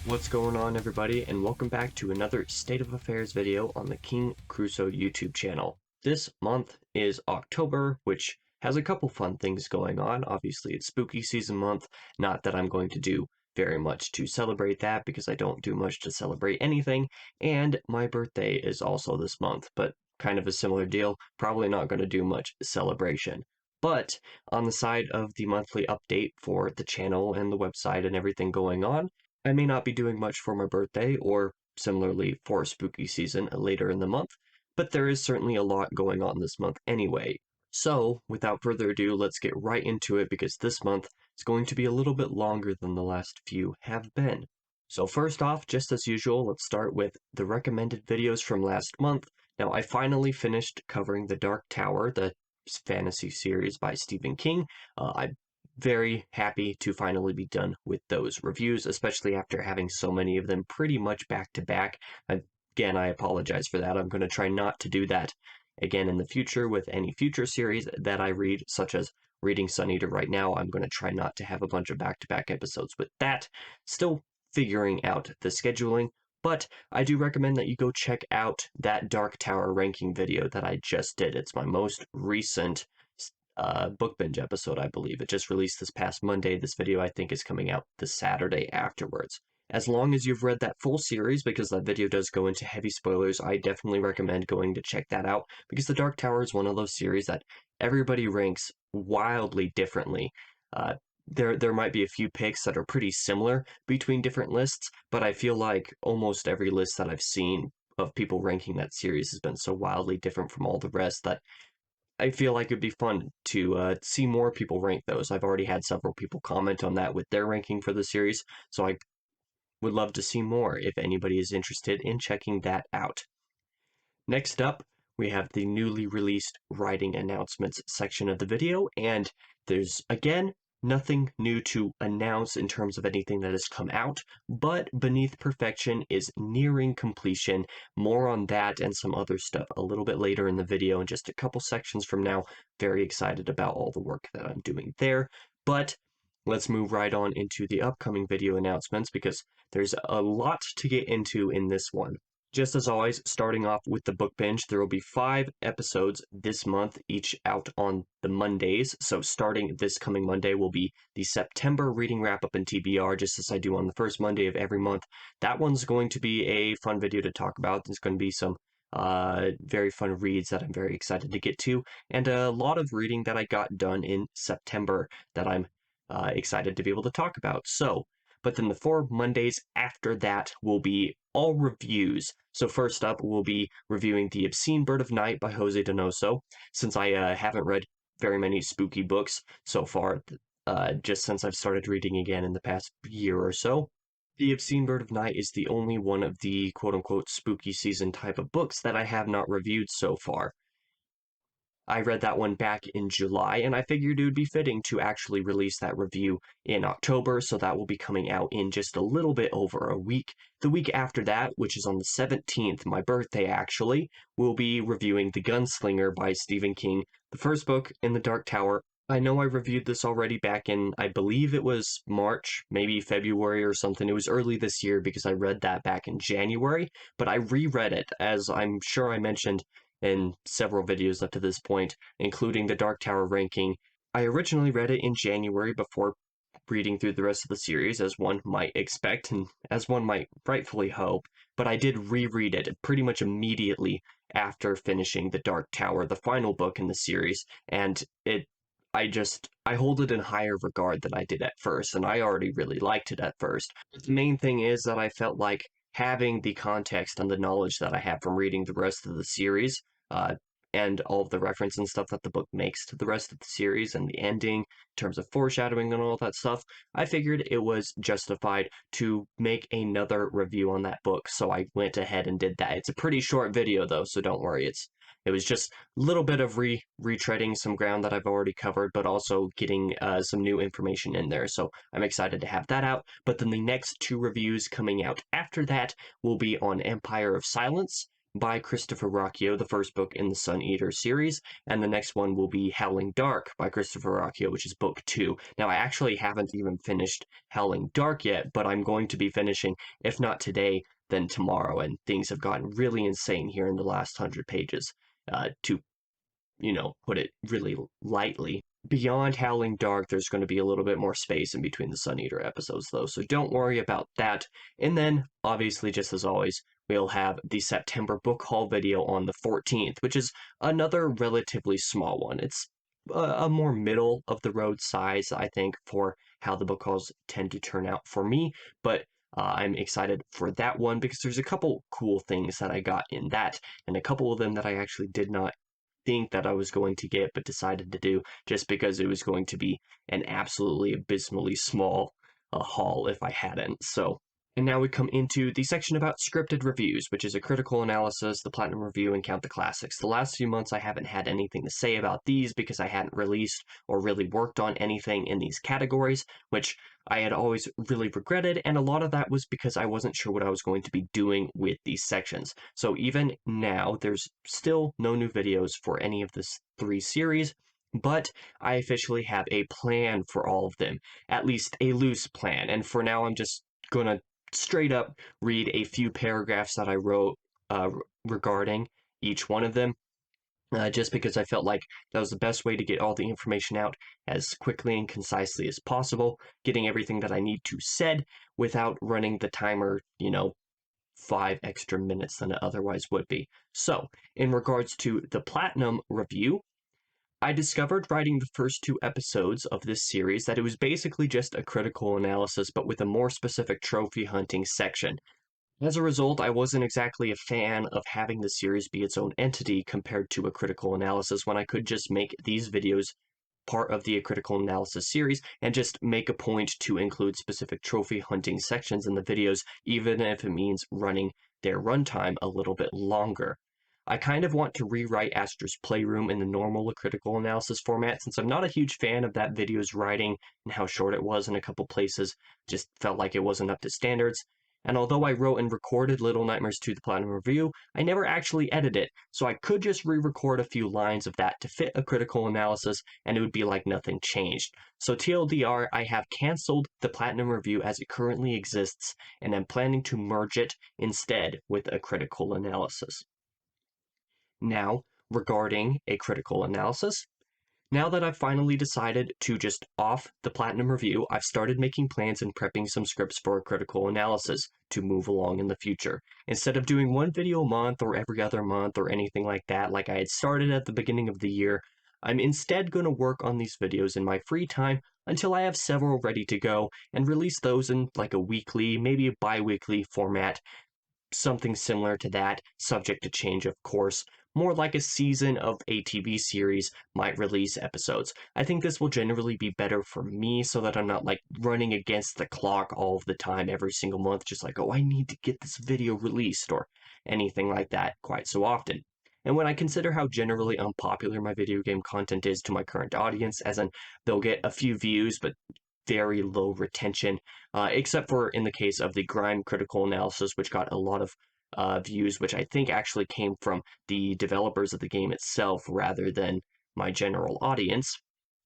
What's going on, everybody, and welcome back to another State of Affairs video on the King Crusoe YouTube channel. This month is October, which has a couple fun things going on. Obviously, it's spooky season month, not that I'm going to do very much to celebrate that because I don't do much to celebrate anything, and my birthday is also this month, but kind of a similar deal, probably not going to do much celebration. But on the side of the monthly update for the channel and the website and everything going on, I may not be doing much for my birthday or similarly for spooky season later in the month, but there is certainly a lot going on this month anyway. So, without further ado, let's get right into it because this month is going to be a little bit longer than the last few have been. So first off, just as usual, let's start with the recommended videos from last month. Now, I finally finished covering The Dark Tower, the fantasy series by Stephen King. I'm very happy to finally be done with those reviews, especially after having so many of them pretty much back to back. Again, I apologize for that. I'm going to try not to do that again in the future with any future series that I read, such as reading Sun Eater right now. I'm going to try not to have a bunch of back-to-back episodes with that. Still figuring out the scheduling, but I do recommend that you go check out that Dark Tower ranking video that I just did. It's my most recent book binge episode, I believe. It just released this past Monday. This video, I think, is coming out the Saturday afterwards. As long as you've read that full series, because that video does go into heavy spoilers, I definitely recommend going to check that out, because The Dark Tower is one of those series that everybody ranks wildly differently. There might be a few picks that are pretty similar between different lists, but I feel like almost every list that I've seen of people ranking that series has been so wildly different from all the rest that I feel like it'd be fun to see more people rank those. I've already had several people comment on that with their ranking for the series, so I would love to see more if anybody is interested in checking that out. Next up, we have the newly released writing announcements section of the video, and there's, again, nothing new to announce in terms of anything that has come out, but Beneath Perfection is nearing completion. More on that and some other stuff a little bit later in the video in just a couple sections from now. Very excited about all the work that I'm doing there, but let's move right on into the upcoming video announcements because there's a lot to get into in this one. Just as always, starting off with the book binge, there will be 5 episodes this month, each out on the Mondays. So starting this coming Monday will be the September reading wrap-up and TBR, just as I do on the first Monday of every month. That one's going to be a fun video to talk about. There's going to be some very fun reads that I'm very excited to get to, and a lot of reading that I got done in September that I'm excited to be able to talk about. But then the 4 Mondays after that will be all reviews. So first up, we'll be reviewing The Obscene Bird of Night by Jose Donoso. Since I haven't read very many spooky books so far, just since I've started reading again in the past year or so, The Obscene Bird of Night is the only one of the quote-unquote spooky season type of books that I have not reviewed so far. I read that one back in July, and I figured it would be fitting to actually release that review in October, so that will be coming out in just a little bit over a week. The week after that, which is on the 17th, my birthday actually, we'll be reviewing The Gunslinger by Stephen King, the first book in The Dark Tower. I know I reviewed this already back in, I believe it was March, maybe February or something. It was early this year because I read that back in January, but I reread it, as I'm sure I mentioned in several videos up to this point, including the Dark Tower ranking. I originally read it in January before reading through the rest of the series, as one might expect and as one might rightfully hope, but I did reread it pretty much immediately after finishing the Dark Tower, the final book in the series, and I hold it in higher regard than I did at first, and I already really liked it at first. But the main thing is that I felt like having the context and the knowledge that I have from reading the rest of the series, and all of the reference and stuff that the book makes to the rest of the series and the ending, in terms of foreshadowing and all that stuff, I figured it was justified to make another review on that book, so I went ahead and did that. It's a pretty short video though, so don't worry. It was just a little bit of retreading some ground that I've already covered, but also getting some new information in there. So I'm excited to have that out. But then the next 2 reviews coming out after that will be on Empire of Silence by Christopher Rocchio, the first book in the Sun Eater series, and the next one will be Howling Dark by Christopher Rocchio, which is book 2. Now, I actually haven't even finished Howling Dark yet, but I'm going to be finishing, if not today, then tomorrow, and things have gotten really insane here in the last 100 pages, to put it really lightly. Beyond Howling Dark, there's going to be a little bit more space in between the Sun Eater episodes, though, so don't worry about that. And then, obviously, just as always, we'll have the September book haul video on the 14th, which is another relatively small one. It's a more middle of the road size, I think, for how the book hauls tend to turn out for me, but I'm excited for that one because there's a couple cool things that I got in that, and a couple of them that I actually did not think that I was going to get, but decided to do just because it was going to be an absolutely abysmally small haul if I hadn't. So, and now we come into the section about scripted reviews, which is a critical analysis, the platinum review, and count the classics. The last few months, I haven't had anything to say about these because I hadn't released or really worked on anything in these categories, which I had always really regretted, and a lot of that was because I wasn't sure what I was going to be doing with these sections. So even now, there's still no new videos for any of this 3 series, but I officially have a plan for all of them, at least a loose plan, and for now I'm just gonna straight up read a few paragraphs that I wrote regarding each one of them, just because I felt like that was the best way to get all the information out as quickly and concisely as possible, getting everything that I need to said without running the timer, 5 extra minutes than it otherwise would be. So, in regards to the Platinum review, I discovered writing the first 2 episodes of this series that it was basically just a critical analysis, but with a more specific trophy hunting section. As a result, I wasn't exactly a fan of having the series be its own entity compared to a critical analysis when I could just make these videos part of the critical analysis series and just make a point to include specific trophy hunting sections in the videos, even if it means running their runtime a little bit longer. I kind of want to rewrite Astra's Playroom in the normal critical analysis format since I'm not a huge fan of that video's writing and how short it was in a couple places, just felt like it wasn't up to standards. And although I wrote and recorded Little Nightmares 2 the Platinum Review, I never actually edited it, so I could just re-record a few lines of that to fit a critical analysis, and it would be like nothing changed. So TLDR, I have cancelled the Platinum Review as it currently exists, and I'm planning to merge it instead with a critical analysis. Now, regarding a critical analysis, now that I've finally decided to just off the Platinum Review, I've started making plans and prepping some scripts for a critical analysis to move along in the future. Instead of doing one video a month or every other month or anything like that, like I had started at the beginning of the year, I'm instead going to work on these videos in my free time until I have several ready to go and release those in like a weekly, maybe a bi-weekly format, something similar to that, subject to change, of course. More like a season of a TV series might release episodes. I think this will generally be better for me so that I'm not like running against the clock all of the time every single month, just like, oh, I need to get this video released or anything like that quite so often. And when I consider how generally unpopular my video game content is to my current audience, as in they'll get a few views, but very low retention, except for in the case of the Grime critical analysis, which got a lot of views, which I think actually came from the developers of the game itself rather than my general audience.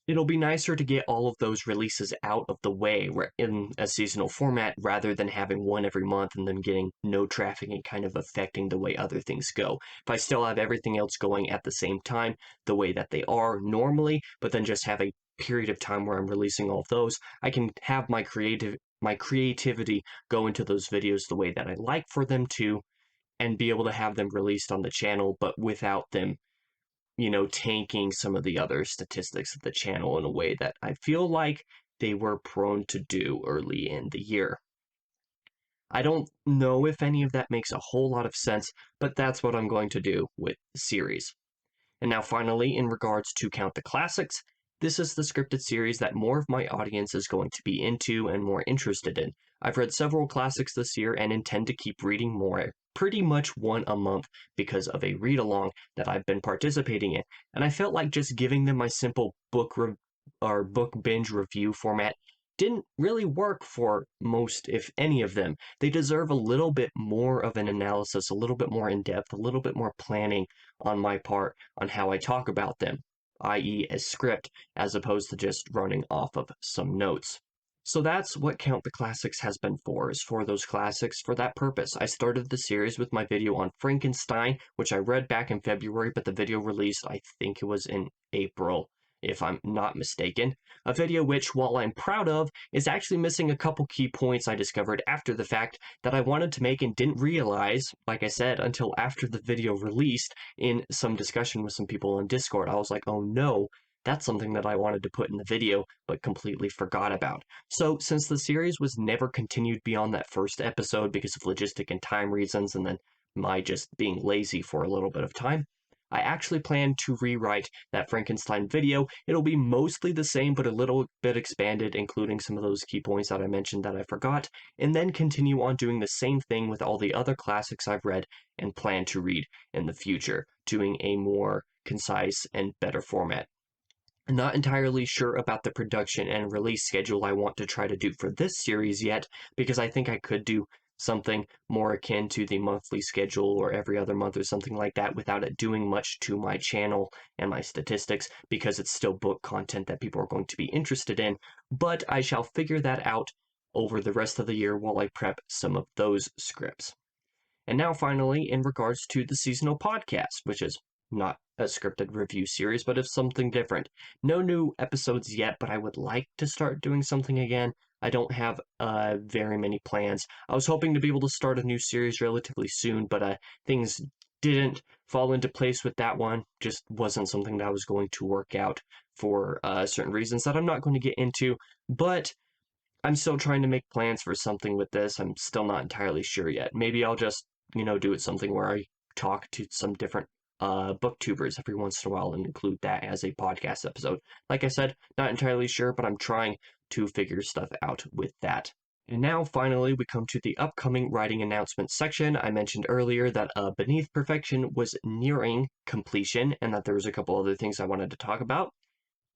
It'll be nicer to get all of those releases out of the way in a seasonal format rather than having one every month and then getting no traffic and kind of affecting the way other things go. If I still have everything else going at the same time, the way that they are normally, but then just have a period of time where I'm releasing all of those, I can have my creativity go into those videos the way that I like for them to, and be able to have them released on the channel, but without them tanking some of the other statistics of the channel in a way that I feel like they were prone to do early in the year. I don't know if any of that makes a whole lot of sense, but that's what I'm going to do with the series. And now finally, in regards to Count the Classics, this is the scripted series that more of my audience is going to be into and more interested in. I've read several classics this year and intend to keep reading more, pretty much one a month because of a read-along that I've been participating in, and I felt like just giving them my simple book binge review format didn't really work for most, if any of them. They deserve a little bit more of an analysis, a little bit more in depth, a little bit more planning on my part on how I talk about them, i.e., a script, as opposed to just running off of some notes. So that's what Count the Classics has been for, is for those classics for that purpose. I started the series with my video on Frankenstein, which I read back in February, but the video released, I think it was in April, if I'm not mistaken. A video which, while I'm proud of, is actually missing a couple key points I discovered after the fact that I wanted to make and didn't realize, like I said, until after the video released in some discussion with some people on Discord. I was like, oh no, that's something that I wanted to put in the video, but completely forgot about. So, since the series was never continued beyond that first episode because of logistic and time reasons, and then my just being lazy for a little bit of time, I actually plan to rewrite that Frankenstein video. It'll be mostly the same, but a little bit expanded, including some of those key points that I mentioned that I forgot, and then continue on doing the same thing with all the other classics I've read and plan to read in the future, doing a more concise and better format. I'm not entirely sure about the production and release schedule I want to try to do for this series yet, because I think I could do something more akin to the monthly schedule or every other month or something like that without it doing much to my channel and my statistics, because it's still book content that people are going to be interested in. But I shall figure that out over the rest of the year while I prep some of those scripts. And now, finally, in regards to the seasonal podcast, which is not a scripted review series, but it's something different. No new episodes yet, but I would like to start doing something again. I don't have very many plans. I was hoping to be able to start a new series relatively soon, but things didn't fall into place with that one. Just wasn't something that I was going to work out for certain reasons that I'm not going to get into. But I'm still trying to make plans for something with this. I'm still not entirely sure yet. Maybe I'll just, do it something where I talk to some different booktubers every once in a while and include that as a podcast episode. Like I said, not entirely sure, but I'm trying to figure stuff out with that. And now, finally, we come to the upcoming writing announcements section. I mentioned earlier that Beneath Perfection was nearing completion and that there was a couple other things I wanted to talk about.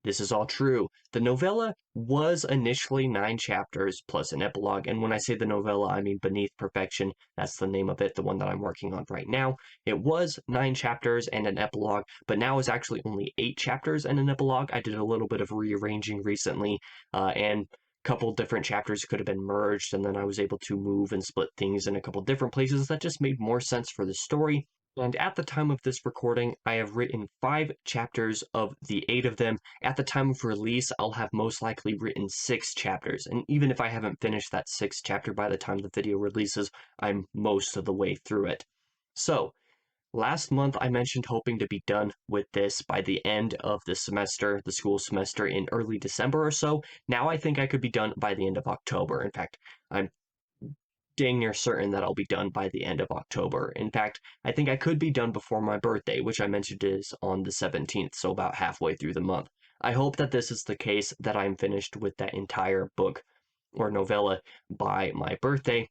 This is all true. The novella was initially 9 chapters plus an epilogue, and when I say the novella, I mean Beneath Perfection. That's the name of it, the one that I'm working on right now. It was 9 chapters and an epilogue, but now it's actually only 8 chapters and an epilogue. I did a little bit of rearranging recently, and a couple different chapters could have been merged, and then I was able to move and split things in a couple different places that just made more sense for the story. And at the time of this recording, I have written 5 chapters of the 8 of them. At the time of release, I'll have most likely written 6 chapters. And even if I haven't finished that 6th chapter by the time the video releases, I'm most of the way through it. So, last month I mentioned hoping to be done with this by the end of the semester, the school semester, in early December or so. Now I think I could be done by the end of October. In fact, I'm dang near certain that I'll be done by the end of October. In fact, I think I could be done before my birthday, which I mentioned is on the 17th, so about halfway through the month. I hope that this is the case, that I'm finished with that entire book or novella by my birthday,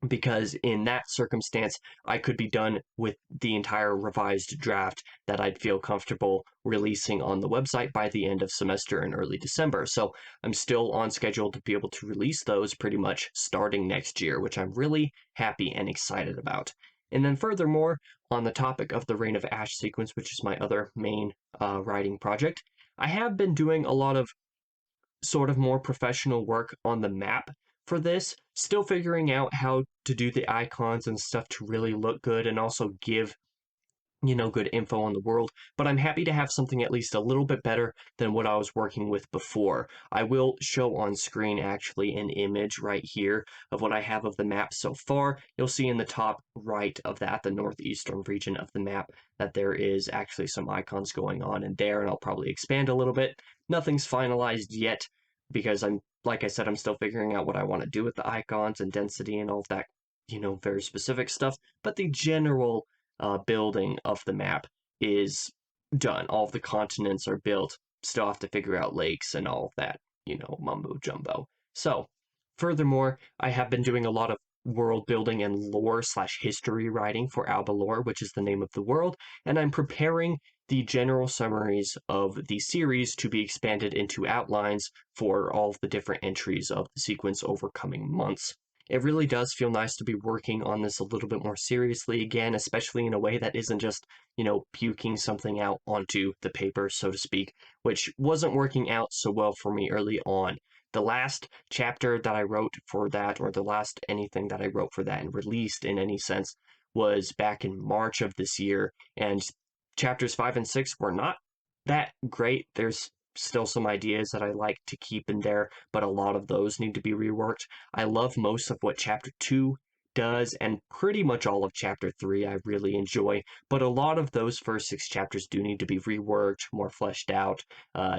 because in that circumstance, I could be done with the entire revised draft that I'd feel comfortable releasing on the website by the end of semester in early December. So I'm still on schedule to be able to release those pretty much starting next year, which I'm really happy and excited about. And then furthermore, on the topic of the Reign of Ash sequence, which is my other main writing project, I have been doing a lot of sort of more professional work on the map for this, still figuring out how to do the icons and stuff to really look good and also give, good info on the world, but I'm happy to have something at least a little bit better than what I was working with before. I will show on screen actually an image right here of what I have of the map so far. You'll see in the top right of that, the northeastern region of the map, that there is actually some icons going on in there, and I'll probably expand a little bit. Nothing's finalized yet because like I said, I'm still figuring out what I want to do with the icons and density and all of that, very specific stuff, but the general building of the map is done. All of the continents are built. Still have to figure out lakes and all of that, mumbo jumbo. So, furthermore, I have been doing a lot of world building and lore slash history writing for Albalore, which is the name of the world, and I'm preparing the general summaries of the series to be expanded into outlines for all of the different entries of the sequence over coming months. It really does feel nice to be working on this a little bit more seriously again, especially in a way that isn't just, puking something out onto the paper, so to speak, which wasn't working out so well for me early on. The last chapter that I wrote for that, or the last anything that I wrote for that and released in any sense, was back in March of this year, and chapters 5 and 6 were not that great. There's still some ideas that I like to keep in there, but a lot of those need to be reworked. I love most of what chapter 2 does, and pretty much all of chapter 3 I really enjoy, but a lot of those first 6 chapters do need to be reworked, more fleshed out,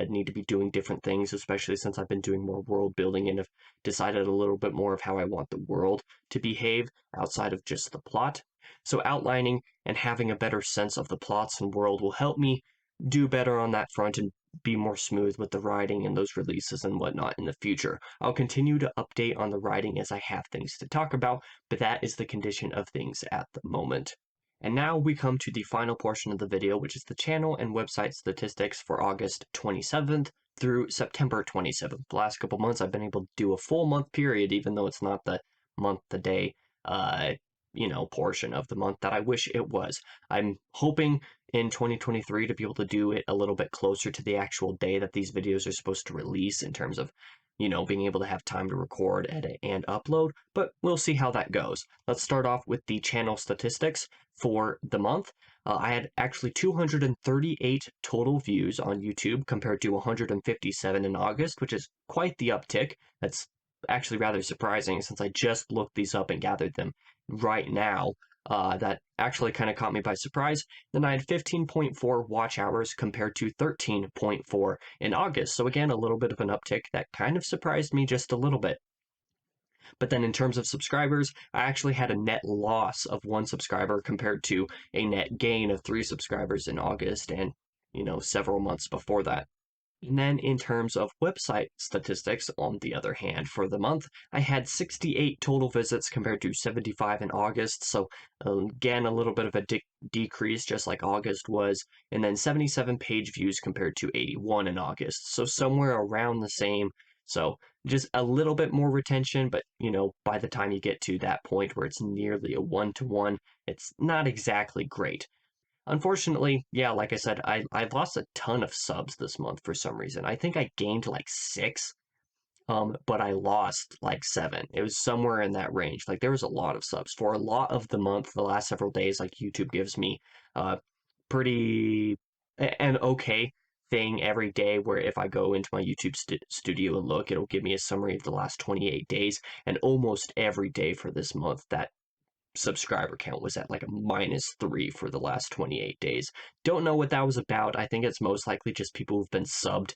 need to be doing different things, especially since I've been doing more world building and have decided a little bit more of how I want the world to behave outside of just the plot. So outlining and having a better sense of the plots and world will help me do better on that front and be more smooth with the writing and those releases and whatnot in the future. I'll continue to update on the writing as I have things to talk about, but that is the condition of things at the moment. And now we come to the final portion of the video, which is the channel and website statistics for August 27th through September 27th. The last couple months I've been able to do a full month period, even though it's not the month to day portion of the month that I wish it was. I'm hoping in 2023 to be able to do it a little bit closer to the actual day that these videos are supposed to release in terms of, being able to have time to record, edit, and upload, but we'll see how that goes. Let's start off with the channel statistics for the month. I had actually 238 total views on YouTube compared to 157 in August, which is quite the uptick. That's actually rather surprising since I just looked these up and gathered them right now. That actually kind of caught me by surprise. Then I had 15.4 watch hours compared to 13.4 in August. So again, a little bit of an uptick that kind of surprised me just a little bit. But then in terms of subscribers, I actually had a net loss of 1 subscriber compared to a net gain of 3 subscribers in August and, several months before that. And then in terms of website statistics, on the other hand, for the month, I had 68 total visits compared to 75 in August. So again, a little bit of a decrease, just like August was. And then 77 page views compared to 81 in August. So somewhere around the same. So just a little bit more retention, but by the time you get to that point where it's nearly a 1-to-1, it's not exactly great. Unfortunately, yeah, like I said, I lost a ton of subs this month for some reason. I think I gained like 6, but I lost like 7. It was somewhere in that range. Like there was a lot of subs for a lot of the month. The last several days, like YouTube gives me pretty an okay thing every day where if I go into my YouTube studio and look, it'll give me a summary of the last 28 days, and almost every day for this month that subscriber count was at like a -3 for the last 28 days. Don't know what that was about. I think it's most likely just people who've been subbed,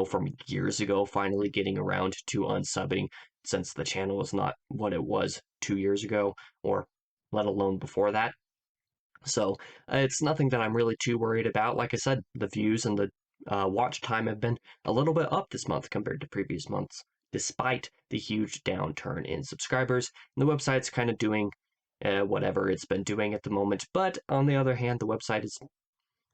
from years ago, finally getting around to unsubbing since the channel was not what it was 2 years ago, or let alone before that. So it's nothing that I'm really too worried about. Like I said, the views and the watch time have been a little bit up this month compared to previous months, despite the huge downturn in subscribers. And the website's kind of doing whatever it's been doing at the moment. But on the other hand, the website is.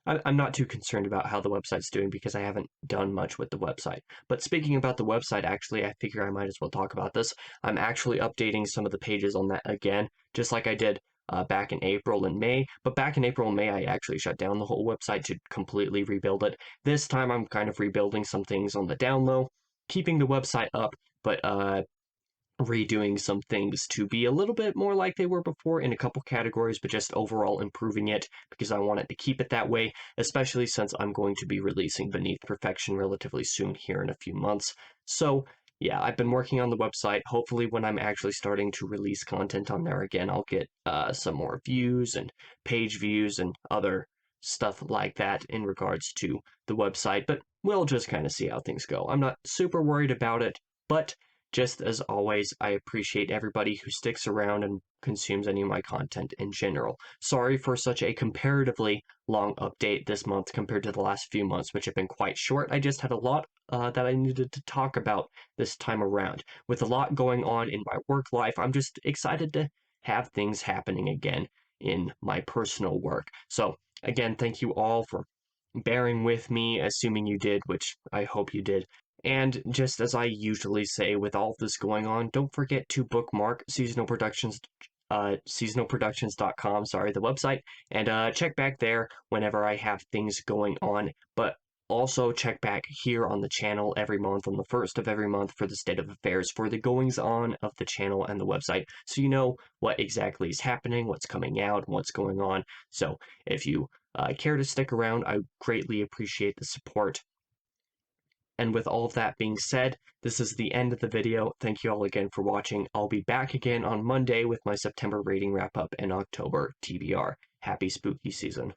I'm not too concerned about how the website's doing because I haven't done much with the website. But speaking about the website, actually, I figure I might as well talk about this. I'm actually updating some of the pages on that again, just like I did back in April and May. But back in April and May, I actually shut down the whole website to completely rebuild it. This time, I'm kind of rebuilding some things on the down low, keeping the website up, but redoing some things to be a little bit more like they were before in a couple categories, but just overall improving it because I wanted to keep it that way, especially since I'm going to be releasing Beneath Perfection relatively soon here in a few months. So yeah, I've been working on the website. Hopefully when I'm actually starting to release content on there again, I'll get some more views and page views and other stuff like that in regards to the website, but we'll just kind of see how things go. I'm not super worried about it, but just as always, I appreciate everybody who sticks around and consumes any of my content in general. Sorry for such a comparatively long update this month compared to the last few months, which have been quite short. I just had a lot that I needed to talk about this time around. With a lot going on in my work life, I'm just excited to have things happening again in my personal work. So, again, thank you all for bearing with me, assuming you did, which I hope you did. And just as I usually say with all this going on, don't forget to bookmark seasonalproductions.com, sorry, the website, and check back there whenever I have things going on. But also check back here on the channel every month on the first of every month for the state of affairs, for the goings on of the channel and the website, so you know what exactly is happening, what's coming out, and what's going on. So if you care to stick around, I greatly appreciate the support. And with all of that being said, this is the end of the video. Thank you all again for watching. I'll be back again on Monday with my September rating wrap up and October TBR. Happy spooky season.